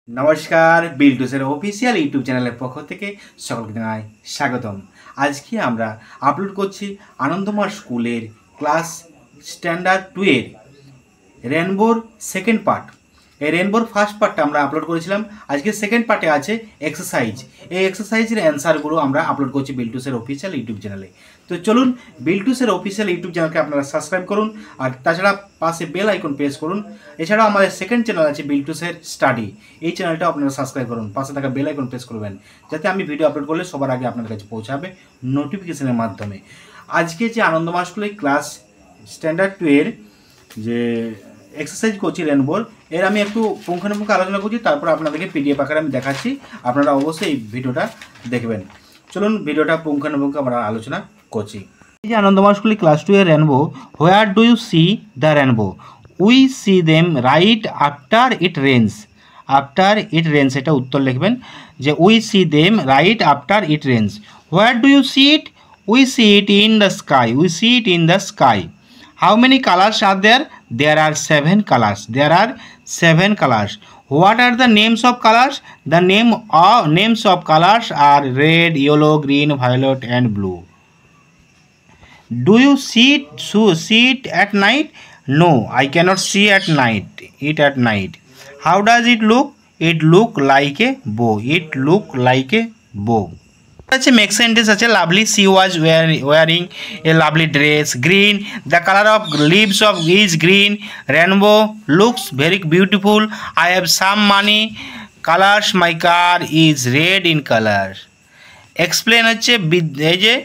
नमस्कार बिल्टूसेर official YouTube channel पक्ष থেকে সকলকে জানাই স্বাগতম। আজকে আমরা আপলোড করছি আনন্দময় স্কুলের ক্লাস স্ট্যান্ডার্ড 2 এর রেনবোর সেকেন্ড পার্ট। এই রেনবোর ফার্স্ট পার্টটা আমরা আপলোড করেছিলাম, আজকে সেকেন্ড পার্টে আছে এক্সারসাইজ। এই এক্সারসাইজের অ্যান্সারগুলো আমরা আপলোড করছি বিল্টুসের অফিশিয়াল ইউটিউব চ্যানেলে। তো চলুন বিল্টুসের অফিশিয়াল ইউটিউব চ্যানেলকে আপনারা সাবস্ক্রাইব করুন আর তাছাড়া পাশে বেল আইকন প্রেস করুন। এছাড়াও আমাদের সেকেন্ড চ্যানেল আছে বিল্টুসের স্টাডি, এই চ্যানেলটা আপনারা সাবস্ক্রাইব করুন, পাশে থাকা বেল আইকন প্রেস করবেন যাতে আমি ভিডিও আপলোড করলে সবার আগে আপনাদের কাছে পৌঁছাবে নোটিফিকেশনের মাধ্যমে। আজকে যে আনন্দময় স্কুলে ক্লাস স্ট্যান্ডার্ড 2 এর যে এক্সারসাইজ করছি রেনবোর, এর আমি একটু পুঙ্খানুপুঙ্খ আলোচনা করছি, তারপর আপনাদেরকে পিডিএফ আকারে আমি দেখাচ্ছি, আপনারা অবশ্যই এই ভিডিওটা দেখবেন। চলুন ভিডিওটা পুঙ্খানুপুঙ্খ আমরা আলোচনা করছি। এই যে আনন্দময় স্কুলে ক্লাস 2 এর rainbow, where do you see the rainbow? We see them right after it rains. After it rains, এটা উত্তর লিখবেন যে we see them right after it rains. Where do you see it? We see it in the sky. We see it in the sky. How many colors are there? There are 7 colors. There are 7 colors. What are the names of colors? The names of colors are red, yellow, green, violet, and blue. Do you see it at night? No, I cannot see it at night. How does it look? It look like a bow. It look like a bow. Make sentence such a lovely she was wearing a lovely dress. Green, the color of leaves of is green. Rainbow looks very beautiful. I have some money. Colors, my car is red in color. Explain হচ্ছে এই যে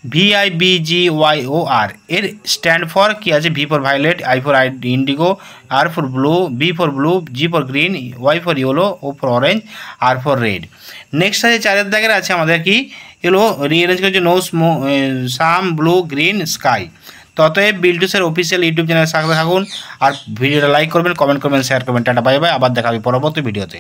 VIBGYOR এর stand for কি আছে? V for violet, I for indigo, R for blue, B for blue, G for green, Y for yellow, O for orange, R for red. Next আছে চারের দাগের আছে আমাদের কি এলো রিঅ্যারেঞ্জ করেছে no some blue green sky. ততএব বিল্টুসের অফিসিয়াল ইউটিউব চ্যানেলের সাথে থাকুন আর ভিডিওটা লাইক করবেন, কমেন্ট করবেন, শেয়ার করবেন। টাটা বাই বাই, আবার দেখা হবে পরবর্তী ভিডিওতে।